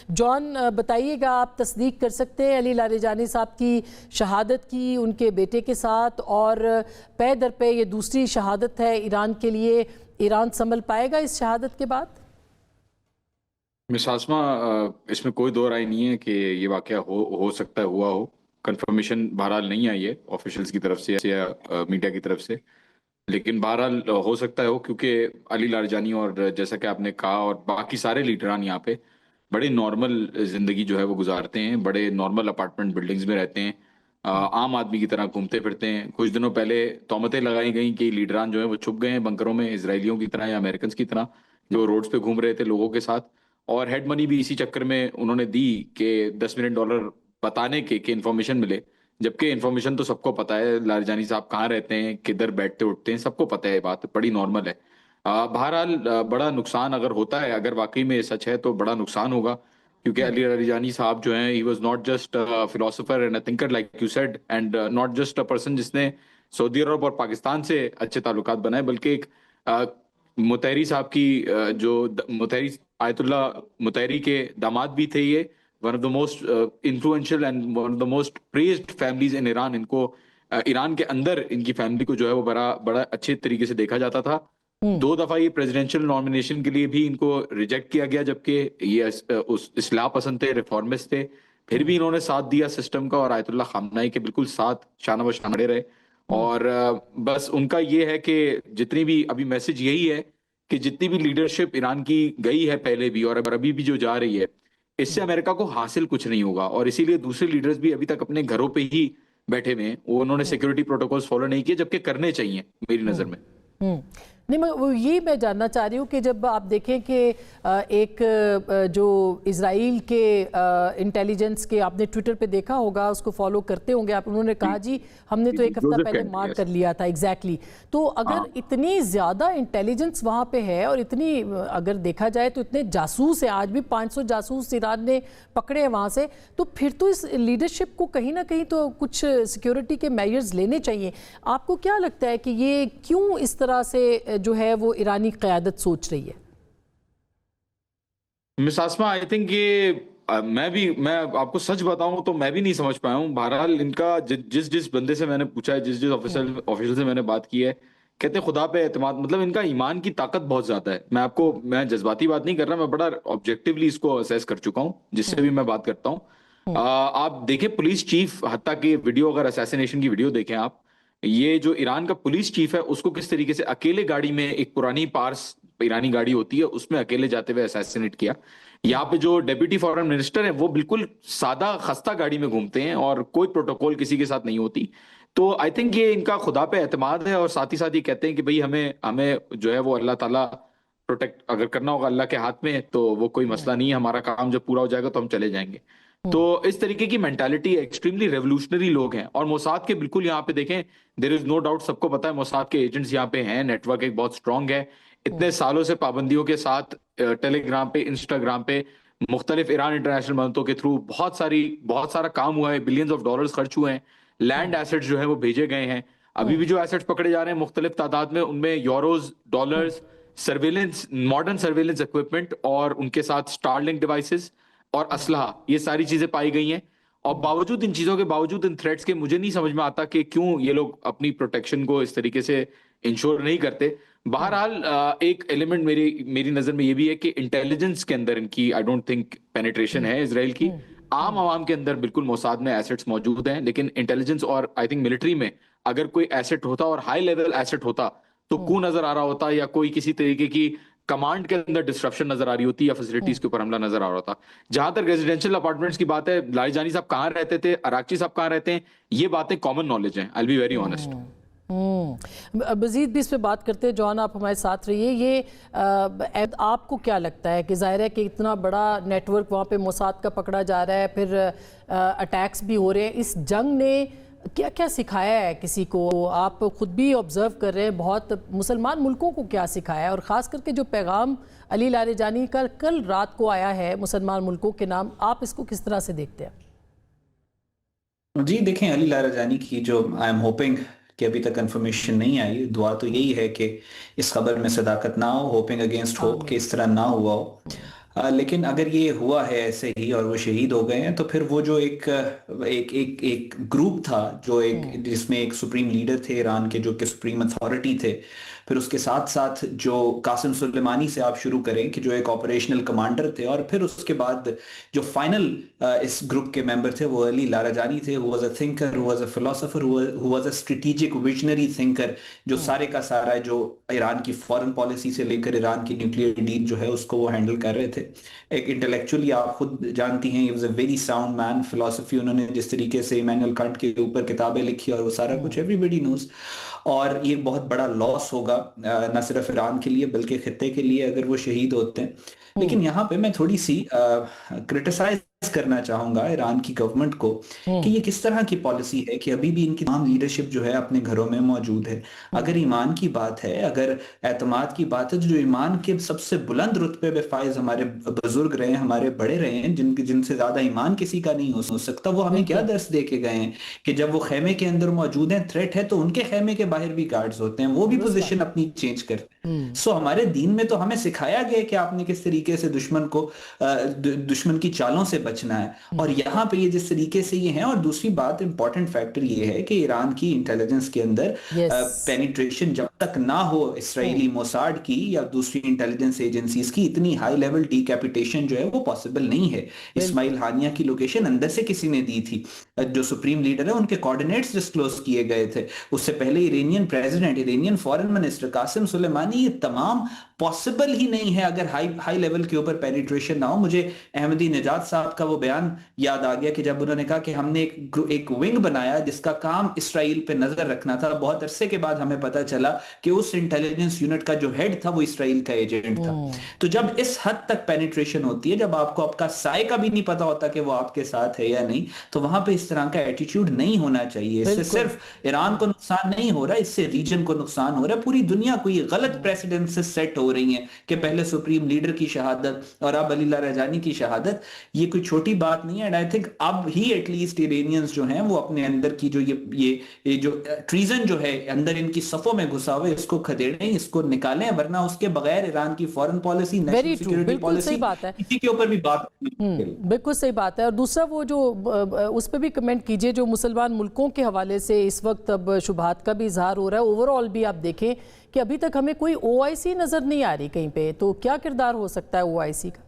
جان بتائیے گا، آپ تصدیق کر سکتے ہیں علی لاریجانی صاحب کی شہادت کی ان کے بیٹے کے ساتھ، اور پے در پے یہ دوسری شہادت ہے ایران کے لیے، ایران سنبھل پائے گا اس شہادت کے بعد؟ مس عاصمہ، اس میں کوئی دو رائے نہیں ہے کہ یہ واقعہ ہو سکتا ہے، ہوا ہو۔ کنفرمیشن بہرحال نہیں آئی ہے آفیشلز کی طرف سے یا میڈیا کی طرف سے، لیکن بہرحال ہو سکتا ہے ہو، کیونکہ علی لاریجانی اور جیسا کہ آپ نے کہا اور باقی سارے لیڈران یہاں پہ بڑے نارمل زندگی جو ہے وہ گزارتے ہیں، بڑے نارمل اپارٹمنٹ بلڈنگز میں رہتے ہیں، عام آدمی کی طرح گھومتے پھرتے ہیں۔ کچھ دنوں پہلے تہمتیں لگائی گئیں کہ لیڈران جو ہیں وہ چھپ گئے ہیں بنکروں میں، اسرائیلیوں کی طرح یا امریکنز کی طرح جو روڈز پہ گھوم رہے تھے لوگوں کے ساتھ، اور ہیڈ منی بھی اسی چکر میں انہوں نے دی کہ $10 ملین بتانے کے کہ انفارمیشن ملے، جبکہ انفارمیشن تو سب کو پتہ ہے لاریجانی صاحب کہاں رہتے ہیں، کدھر بیٹھتے اٹھتے ہیں، سب کو پتہ ہے، بات بڑی نارمل ہے۔ بہرحال بڑا نقصان اگر ہوتا ہے، اگر واقعی میں سچ ہے تو بڑا نقصان ہوگا، کیونکہ علی لاریجانی صاحب جو ہیں، he was not just philosopher and a thinker like you said, and not just a person جس نے سعودی عرب اور پاکستان سے اچھے تعلقات بنائے، بلکہ ایک مطہری صاحب کی جو مطہری آیت اللہ مطہری کے داماد بھی تھے، یہ one of the most influential and one of the most prized families in Iran. ان کو ایران کے اندر ان کی فیملی کو جو ہے وہ بڑا اچھے طریقے سے دیکھا جاتا تھا۔ 2 دفعہ یہ پریزیڈنشل نامینیشن کے لیے بھی ان کو ریجیکٹ کیا گیا، جبکہ یہ اصلاح پسند تھے، ریفارمسٹ تھے، پھر بھی انہوں نے ساتھ دیا سسٹم کا، اور آیت اللہ خامنائی کے بالکل ساتھ شانہ بشانہ کھڑے رہے۔ اور بس ان کا یہ ہے کہ جتنی بھی ابھی میسج یہی ہے کہ جتنی بھی لیڈرشپ ایران کی گئی ہے پہلے بھی اور ابھی بھی جو جا رہی ہے، اس سے امریکہ کو حاصل کچھ نہیں ہوگا، اور اسی لیے دوسرے لیڈرز بھی ابھی تک اپنے گھروں پہ ہی بیٹھے ہوئے ہیں، وہ انہوں نے سیکیورٹی پروٹوکولز فالو نہیں کیے، جبکہ کرنے چاہیے میری نظر میں۔ نہیں، یہی میں جاننا چاہ رہی ہوں کہ جب آپ دیکھیں کہ ایک جو اسرائیل کے انٹیلیجنس کے، آپ نے ٹویٹر پہ دیکھا ہوگا، اس کو فالو کرتے ہوں گے آپ، انہوں نے کہا جی ہم نے تو ایک ہفتہ پہلے مارک کر لیا تھا۔ ایگزیکٹلی، تو اگر اتنی زیادہ انٹیلیجنس وہاں پہ ہے، اور اتنی اگر دیکھا جائے تو اتنے جاسوس ہیں، آج بھی 500 جاسوس ایران نے پکڑے ہیں وہاں سے، تو پھر تو اس لیڈرشپ کو کہیں نہ کہیں تو کچھ سیکیورٹی کے میئرز لینے چاہیے۔ آپ کو کیا لگتا ہے کہ یہ کیوں اس طرح سے جو ہے وہ ایرانی قیادت سوچ رہی ہے؟ مس عاصمہ، آئی تھنک یہ میں آپ کو سچ بتاؤں تو میں بھی نہیں سمجھ پایا ہوں۔ بہرحال ان کا جس بندے سے میں نے پوچھا ہے، جس آفیسر سے میں نے بات کی ہے، کہتے ہیں خدا پہ اعتماد، مطلب ان کا ایمان کی طاقت بہت زیادہ ہے۔ میں جذباتی بات نہیں کر رہا، میں بڑا آبجیکٹیولی اس کو اسیس کر چکا ہوں جس سے بھی میں بات کرتا ہوں۔ آپ دیکھیں پولیس چیف، حتیٰ کہ ویڈیو، اگر اسیسینیشن کی ویڈیو دیکھیں آپ، یہ جو ایران کا پولیس چیف ہے اس کو کس طریقے سے اکیلے گاڑی میں، ایک پرانی پارس ایرانی گاڑی ہوتی ہے اس میں اکیلے جاتے ہوئے اسیسینیٹ کیا۔ یہاں پہ جو ڈیپٹی فارن منسٹر ہیں وہ بالکل سادہ خستہ گاڑی میں گھومتے ہیں اور کوئی پروٹوکول کسی کے ساتھ نہیں ہوتی۔ تو آئی تھنک یہ ان کا خدا پہ اعتماد ہے، اور ساتھ ہی ساتھ یہ کہتے ہیں کہ بھئی ہمیں جو ہے وہ اللہ تعالیٰ پروٹیکٹ اگر کرنا ہوگا اللہ کے ہاتھ میں، تو وہ کوئی مسئلہ نہیں ہے، ہمارا کام جب پورا ہو جائے گا تو ہم چلے جائیں گے۔ تو اس طریقے کی مینٹالٹی ایکسٹریملی ریولوشنری لوگ ہیں، اور موساد کے بالکل یہاں پہ دیکھیں، دیر از نو ڈاؤٹ، سب کو پتا ہے موساد کے ایجنٹس یہاں پہ ہیں، نیٹ ورک ایک بہت سٹرونگ ہے، اتنے سالوں سے پابندیوں کے ساتھ ٹیلی گرام پہ، انسٹاگرام پہ، مختلف ایران انٹرنیشنل مدتوں کے تھرو بہت سارا کام ہوا ہے، بلینز آف ڈالرز خرچ ہوئے ہیں، لینڈ ایسٹس جو ہیں وہ بھیجے گئے ہیں، ابھی بھی جو ایسٹس پکڑے جا رہے ہیں مختلف تعداد میں، ان میں euros, dollars, surveillance, modern surveillance equipment, اور ان کے ساتھ سٹارلنک ڈیوائسز اور اسلحہ، یہ ساری چیزیں پائی گئی ہیں۔ اور باوجود ان چیزوں کے، باوجود ان تھریٹس کے، مجھے نہیں سمجھ میں آتا کہ کیوں یہ لوگ اپنی پروٹیکشن کو اس طریقے سے انشور نہیں کرتے۔ بہرحال ایک ایلیمنٹ میری نظر میں یہ بھی ہے کہ انٹیلیجنس کے اندر ان کی آئی ڈونٹ تھنک پینیٹریشن ہے اسرائیل کی۔ عام عوام کے اندر بالکل موساد میں ایسٹس موجود ہیں، لیکن انٹیلیجنس اور آئی تھنک ملٹری میں اگر کوئی ایسٹ ہوتا اور ہائی لیول ایسٹ ہوتا تو کو نظر آ رہا ہوتا، یا کوئی کسی طریقے کی کمانڈ کے اندر ڈسٹرپشن نظر آ رہی ہوتی، یا فیسلٹیز کے اوپر حملہ نظر آ رہا ہوتا۔ جہاں تک ریزیڈینشیل اپارٹمنٹس کی بات ہے، لاریجانی صاحب کہاں رہتے تھے، اراکچی صاحب کہاں رہتے ہیں، یہ باتیں کامن نالج ہیں، I'll be very honest۔ مزید بھی اس پہ بات کرتے ہیں، جوان آپ ہمارے ساتھ رہیے۔ یہ آپ کو کیا لگتا ہے کہ ظاہر ہے کہ اتنا بڑا نیٹ ورک وہاں پہ موساد کا پکڑا جا رہا ہے، پھر اٹیکس بھی ہو رہے ہیں، اس جنگ نے کیا کیا سکھایا ہے کسی کو؟ آپ خود بھی آبزرو کر رہے ہیں، بہت مسلمان ملکوں کو کیا سکھایا ہے، اور خاص کر کے جو پیغام علی لاریجانی کا کل رات کو آیا ہے مسلمان ملکوں کے نام، آپ اس کو کس طرح سے دیکھتے ہیں؟ جی دیکھیں، علی لاریجانی کی جو آئی ایم ہوپنگ کہ ابھی تک کنفرمیشن نہیں آئی، دعا تو یہی ہے کہ اس خبر میں صداقت نہ ہو، ہوپنگ اگینسٹ ہوپ کہ اس طرح نہ ہوا ہو۔ لیکن اگر یہ ہوا ہے ایسے ہی اور وہ شہید ہو گئے ہیں تو پھر وہ جو ایک گروپ تھا جو جس میں ایک سپریم لیڈر تھے ایران کے جو کہ سپریم اتھارٹی تھے، پھر اس کے ساتھ ساتھ جو قاسم سلیمانی سے آپ شروع کریں کہ جو ایک آپریشنل کمانڈر تھے، اور پھر اس کے بعد جو فائنل اس گروپ کے ممبر تھے وہ علی لاریجانی تھے، who was a thinker, who was a philosopher, who was a strategic visionary thinker، جو سارے کا سارا جو ایران کی فورن پالیسی سے لے کر ایران کی نیوکلیئر ڈیل جو ہے اس کو وہ ہینڈل کر رہے تھے۔ ایک انٹلیکچولی آپ خود جانتی ہیں، he was a very sound man، فلسفی انہوں نے جس طریقے سے ایمینوئل کانٹ کے اوپر کتابیں لکھی اور وہ سارا کچھ everybody knows، اور یہ بہت بڑا لاس ہوگا نہ صرف ایران کے لیے بلکہ خطے کے لیے اگر وہ شہید ہوتے ہیں۔ لیکن یہاں پہ میں تھوڑی سی کرٹیسائز کرنا چاہوں گا ایران کی گورنمنٹ کو کہ یہ کس طرح کی پالیسی ہے کہ ابھی بھی ان کی تمام لیڈرشپ جو ہے اپنے گھروں میں موجود ہے۔ اگر ایمان کی بات ہے، اگر اعتماد کی بات ہے، جو ایمان کے سب سے بلند رتبے پہ فائز ہمارے بزرگ رہے ہیں، ہمارے بڑے رہے ہیں، جن سے زیادہ ایمان کسی کا نہیں ہو سکتا، وہ ہمیں کیا درس دے کے گئے ہیں کہ جب وہ خیمے کے اندر موجود ہیں، تھریٹ ہے، تو ان کے خیمے کے باہر بھی گارڈز ہوتے ہیں، وہ بھی پوزیشن اپنی چینج کرتے ہیں۔ سو ہمارے دین میں تو ہمیں سکھایا گیا کہ آپ نے کس طریقے سے دشمن کی چالوں سے بچنا ہے، اور یہاں پہ یہ جس طریقے سے یہ ہیں۔ اور دوسری بات امپورٹنٹ فیکٹر یہ ہے کہ ایران کی انٹیلیجنس کے اندر پینیٹریشن جب تک نہ ہو اسرائیلی موساد کی یا دوسری انٹیلیجنس ایجنسیز کی، اتنی ہائی لیول ڈیکیپیٹیشن جو ہے وہ پاسبل نہیں ہے۔ اسماعیل ہانیہ کی لوکیشن اندر سے کسی نے دی تھی، جو سپریم لیڈر ہے ان کے کوارڈینیٹس ڈسکلوز کیے گئے تھے، اس سے پہلے ایرانین پریزیڈنٹ، ایرانین فورن منسٹر قاسم سلیمانی، یہ تمام پاسبل ہی نہیں ہے اگر ہائی لیول کے اوپر پینیٹریشن نہ ہو۔ مجھے احمدی نژاد صاحب کا وہ بیان یاد آ گیا کہ جب انہوں نے کہا کہ ہم نے ایک ونگ بنایا جس کا کام اسرائیل پہ نظر رکھنا تھا، بہت عرصے کے بعد ہمیں پتا چلا کہ اس انٹیلیجنس یونٹ کا جو ہیڈ تھا وہ اسرائیل کا ایجنٹ تھا۔ تو جب اس حد تک پینیٹریشن ہوتی ہے، جب آپ کو آپ کا سائے کا بھی نہیں پتا ہوتا کہ وہ آپ کے ساتھ ہے یا نہیں، تو وہاں پہ اس طرح کا ایٹیٹیوڈ نہیں ہونا چاہیے۔ اس سے صرف ایران کو نقصان نہیں ہو رہا، اس سے ریجن کو نقصان ہو رہا ہے، پوری دنیا کو یہ غلط پریسیڈنس سیٹ ہو رہی ہیں کہ پہلے سپریم لیڈر کی شہادت اور اب علی لاریجانی کی شہادت، یہ کوئی چھوٹی بات نہیں ہے۔ اینڈ آئی تھنک اب ہی ایٹ لیسٹ ایرانیئنز جو ہیں وہ اپنے اندر کی جو یہ جو ٹریزن جو ہے اندر ان کی صفوں میں گھسا ہوا ہے، اس کو کھدیڑیں، اس کو نکالیں، ورنہ اس کے بغیر ایران کی foreign policy, national security policy, کسی کے اوپر بھی بات بالکل صحیح بات ہے۔ اور دوسرا وہ جو اس پہ بھی کمنٹ کیجئے، جو مسلمان ملکوں کے حوالے سے اس وقت اب شبہات کا بھی اظہار ہو رہا ہے، اوور آل بھی آپ دیکھیں کہ ابھی تک ہمیں کوئی او آئی سی نظر نہیں آ رہی کہیں پہ، تو کیا کردار ہو سکتا ہے او آئی سی کا؟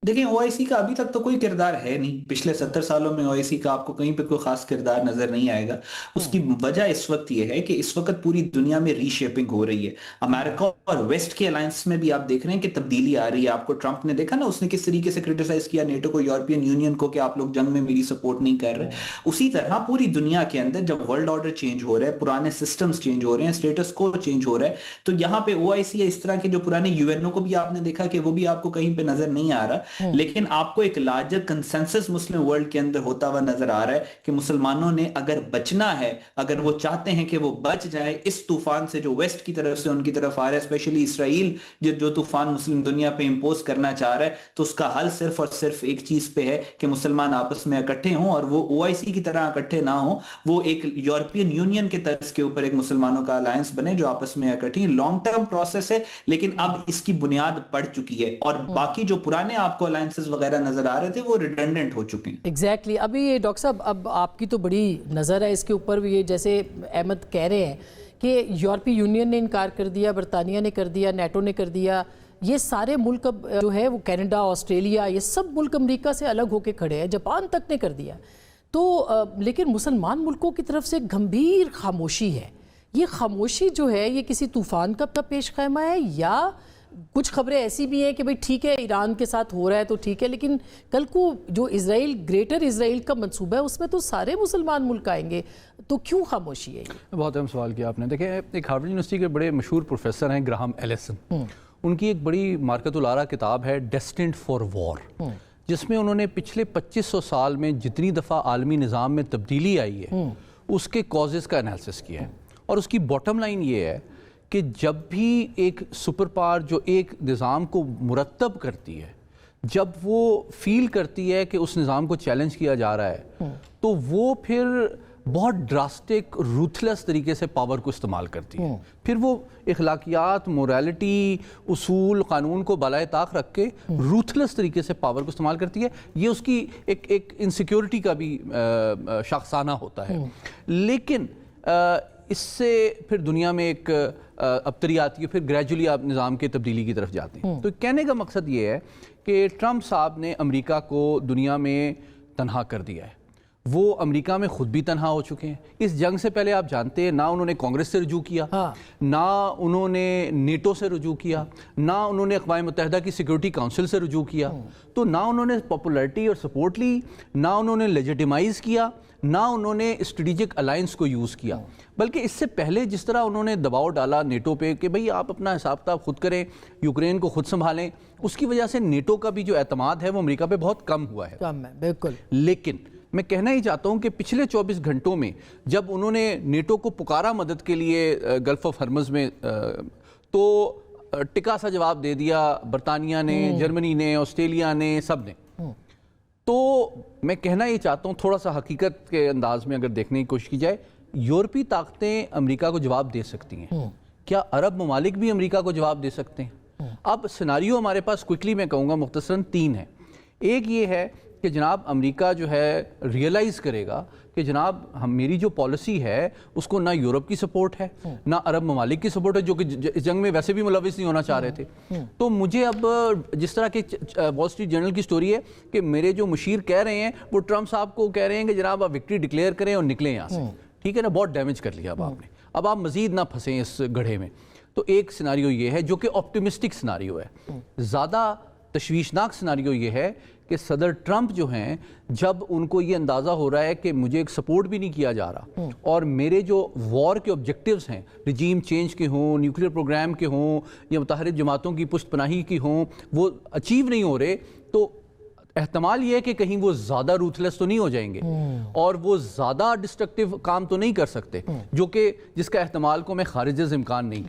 دیکھیں او آئی سی کا ابھی تک تو کوئی کردار ہے نہیں، پچھلے 70 سالوں میں او آئی سی کا آپ کو کہیں پہ کوئی خاص کردار نظر نہیں آئے گا۔ اس کی وجہ اس وقت یہ ہے کہ اس وقت پوری دنیا میں ری شیپنگ ہو رہی ہے۔ امریکہ اور ویسٹ کے الائنس میں بھی آپ دیکھ رہے ہیں کہ تبدیلی آ رہی ہے۔ آپ کو ٹرمپ نے دیکھا نا، اس نے کس طریقے سے کرٹیسائز کیا نیٹو کو، یورپین یونین کو، کہ آپ لوگ جنگ میں میری سپورٹ نہیں کر رہے۔ اسی طرح پوری دنیا کے اندر جب ورلڈ آرڈر چینج ہو رہا ہے، پرانے سسٹمز چینج ہو رہے ہیں، اسٹیٹس کو چینج ہو رہا ہے، تو یہاں پہ او آئی سی یا اس طرح کے جو پرانے یو این او کو بھی آپ نے دیکھا کہ وہ بھی آپ کو کہیں پہ نظر نہیں آ رہا، لیکن آپ کو ایک لارجر کنسنسس مسلم ورلڈ کے اندر ہوتا ہوا نظر آ رہا ہے کہ مسلمانوں نے اگر بچنا ہے، اگر وہ چاہتے ہیں کہ وہ بچ جائے اس طوفان سے جو ویسٹ کی طرف سے ان کی طرف آ رہا ہے، اسپیشلی اسرائیل جو طوفان مسلم دنیا پہ امپوز کرنا چاہ رہا ہے، تو اس کا حل صرف اور صرف ایک چیز پہ ہے کہ مسلمان آپس میں اکٹھے ہوں، اور وہ او آئی سی کی طرح اکٹھے نہ ہوں، وہ ایک یورپین یونین کے طرز کے اوپر ایک مسلمانوں کا الائنس بنے جو آپس میں اکٹھے۔ لانگ ٹرم پروسیس ہے، لیکن اب اس کی بنیاد پڑ چکی ہے، اور باقی جو پرانے آپ کو الائنسز وغیرہ نظر آ رہے تھے وہ ریڈنڈنٹ ہو چکے ہیں۔ ایگزیکٹلی۔ ابھی یہ ڈاکٹر صاحب، اب آپ کی تو بڑی نظر ہے اس کے اوپر بھی، یہ جیسے احمد کہہ رہے ہیں کہ یورپی یونین نے انکار کر دیا، برطانیہ نے کر دیا، نیٹو نے کر دیا، یہ سارے ملک اب جو ہے وہ کینیڈا، آسٹریلیا، یہ سب ملک امریکہ سے الگ ہو کے کھڑے ہیں، جاپان تک نے کر دیا۔ تو لیکن مسلمان ملکوں کی طرف سے گھمبیر خاموشی ہے۔ یہ خاموشی جو ہے یہ کسی طوفان کا پیش خیمہ ہے، یا کچھ خبریں ایسی بھی ہیں کہ بھئی ٹھیک ہے ایران کے ساتھ ہو رہا ہے تو ٹھیک ہے، لیکن کل کو جو اسرائیل، گریٹر اسرائیل کا منصوبہ ہے، اس میں تو سارے مسلمان ملک آئیں گے، تو کیوں خاموشی ہے یہ؟ بہت اہم سوال کیا آپ نے۔ دیکھیں، ایک ہارورڈ یونیورسٹی کے بڑے مشہور پروفیسر ہیں گراہم ایلیسن، ان کی ایک بڑی مارکت العرا کتاب ہے ڈیسٹنڈ فار وار، جس میں انہوں نے پچھلے 2500 سال میں جتنی دفعہ عالمی نظام میں تبدیلی آئی ہے اس کے کازز کا انالیسس کیا ہے، اور اس کی باٹم لائن یہ ہے کہ جب بھی ایک سپر پاور جو ایک نظام کو مرتب کرتی ہے، جب وہ فیل کرتی ہے کہ اس نظام کو چیلنج کیا جا رہا ہے، تو وہ پھر بہت ڈراسٹک روتھلیس طریقے سے پاور کو استعمال کرتی ہے. پھر وہ اخلاقیات، موریلٹی، اصول، قانون کو بالائے طاق رکھ کے روتھلیس طریقے سے پاور کو استعمال کرتی ہے. یہ اس کی ایک انسیکیورٹی کا بھی شاخسانہ ہوتا ہے. لیکن اس سے پھر دنیا میں ایک ابتری آتی ہے، پھر گریجولی آپ نظام کے تبدیلی کی طرف جاتے ہیں. تو کہنے کا مقصد یہ ہے کہ ٹرمپ صاحب نے امریکہ کو دنیا میں تنہا کر دیا ہے. وہ امریکہ میں خود بھی تنہا ہو چکے ہیں. اس جنگ سے پہلے آپ جانتے ہیں نہ انہوں نے کانگریس سے رجوع کیا، نہ انہوں نے نیٹو سے رجوع کیا، نہ انہوں نے اقوام متحدہ کی سیکورٹی کونسل سے رجوع کیا. تو نہ انہوں نے پاپولیرٹی اور سپورٹ لی، نہ انہوں نے لیجیٹیمائز کیا، نہ انہوں نے اسٹریٹجک الائنس کو یوز کیا. بلکہ اس سے پہلے جس طرح انہوں نے دباؤ ڈالا نیٹو پہ کہ بھئی آپ اپنا حساب کتاب خود کریں، یوکرین کو خود سنبھالیں، اس کی وجہ سے نیٹو کا بھی جو اعتماد ہے وہ امریکہ پہ بہت کم ہوا ہے. کم ہے بالکل. لیکن میں کہنا ہی چاہتا ہوں کہ پچھلے 24 گھنٹوں میں جب انہوں نے نیٹو کو پکارا مدد کے لیے گلف آف ہرمز میں، تو ٹکا سا جواب دے دیا برطانیہ نے، جرمنی نے، آسٹریلیا نے، سب نے. تو میں کہنا یہ چاہتا ہوں تھوڑا سا حقیقت کے انداز میں اگر دیکھنے کی کوشش کی جائے، یورپی طاقتیں امریکہ کو جواب دے سکتی ہیں. کیا عرب ممالک بھی امریکہ کو جواب دے سکتے ہیں؟ اب سیناریو ہمارے پاس کوئکلی میں کہوں گا مختصراً 3 ہیں. ایک یہ ہے کہ جناب امریکہ جو ہے ریئلائز کرے گا کہ جناب میری جو پالیسی ہے اس کو نہ یورپ کی سپورٹ ہے، نہ عرب ممالک کی سپورٹ ہے، جو کہ اس جنگ میں ویسے بھی ملوث نہیں ہونا چاہ رہے تھے. تو مجھے اب جس طرح کہ وال اسٹریٹ جرنل کی سٹوری ہے کہ میرے جو مشیر کہہ رہے ہیں وہ ٹرمپ صاحب کو کہہ رہے ہیں کہ جناب آپ وکٹری ڈکلیئر کریں اور نکلیں یہاں سے. ٹھیک ہے نا، بہت ڈیمیج کر لیا اب آپ نے، اب آپ مزید نہ پھنسیں اس گڑھے میں. تو ایک سیناریو یہ ہے جو کہ آپٹیمسٹک سیناریو ہے. زیادہ تشویشناک سیناریو یہ ہے کہ صدر ٹرمپ جو ہیں، جب ان کو یہ اندازہ ہو رہا ہے کہ مجھے ایک سپورٹ بھی نہیں کیا جا رہا اور میرے جو وار کے آبجیکٹیوز ہیں، رجیم چینج کے ہوں، نیوکلیر پروگرام کے ہوں، یا متحرک جماعتوں کی پشت پناہی کی ہوں، وہ اچیو نہیں ہو رہے، تو احتمال یہ ہے کہ کہیں وہ زیادہ روتھلیس تو نہیں ہو جائیں گے اور وہ زیادہ ڈسٹرکٹیو کام تو نہیں کر سکتے، جو کہ جس کا احتمال کو میں خارج از امکان نہیں